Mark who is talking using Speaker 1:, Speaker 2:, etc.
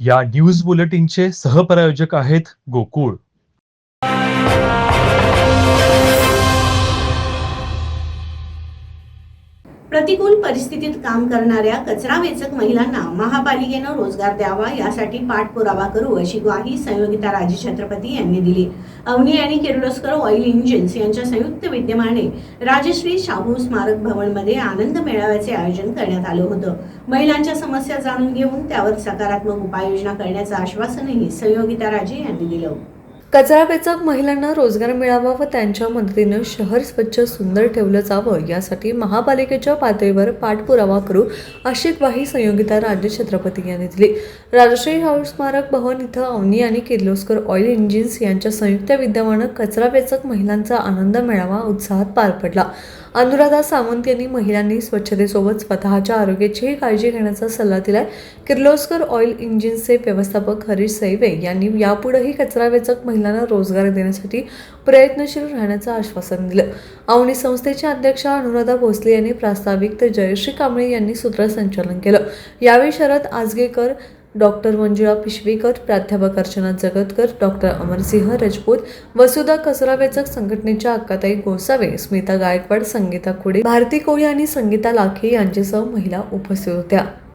Speaker 1: या न्यूज बुलेटिनचे सहप्रायोजक आहेत गोकुळ.
Speaker 2: प्रतिकूल परिस्थितीत काम करणाऱ्या कचरा वेचक महिलांना महापालिकेनं रोजगार द्यावा यासाठी पाठपुरावा करू अशी ग्वाही संयोगिता राजे छत्रपती यांनी दिली. अवनी आणि किर्लोस्कर ऑइल इंजिन्स यांच्या संयुक्त विद्यमाने राजश्री शाहू स्मारक भवनमध्ये आनंद मेळाव्याचे आयोजन करण्यात आलं होतं. महिलांच्या समस्या जाणून घेऊन त्यावर सकारात्मक उपाययोजना करण्याचं आश्वासनही संयोगिता राजे यांनी दिलं.
Speaker 3: कचरा वेचक महिलांना रोजगार मिळावा व त्यांच्या मदतीनं शहर स्वच्छ सुंदर ठेवलं जावं यासाठी महापालिकेच्या पातळीवर पाठपुरावा करू अशी ग्वाही संयोगिता राजे छत्रपती यांनी दिली. राजश्री शाहू स्मारक भवन इथं अवनी आणि किर्लोस्कर ऑइल इंजिन्स यांच्या संयुक्त विद्यमानं कचरा वेचक महिलांचा आनंद मेळावा उत्साहात पार पडला. अनुराधा सावंत यांनी महिलांनी स्वच्छतेसोबत स्वतःच्या आरोग्याचीही काळजी घेण्याचा सल्ला दिलाय. किर्लोस्कर ऑइल इंजिन्सचे व्यवस्थापक हरीश सैवे यांनी यापुढेही कचरा वेचक महिलांना रोजगार देण्यासाठी प्रयत्नशील राहण्याचं आश्वासन दिलं. अवनी संस्थेच्या अध्यक्षा अनुराधा भोसले यांनी प्रास्ताविक तर जयश्री कांबळे यांनी सूत्रसंचालन केलं. यावेळी शरद आजगेकर, डॉक्टर मंजुळा पिशवीकर, प्राध्यापक अर्चना जगतकर, डॉक्टर अमरसिंह राजपूत, वसुधा कचरा वेचक संघटनेच्या अक्काताई गोसावे, स्मिता गायकवाड, संगीता खुडे, भारती कोळी आणि संगीता लाखे यांच्यासह महिला उपस्थित होत्या.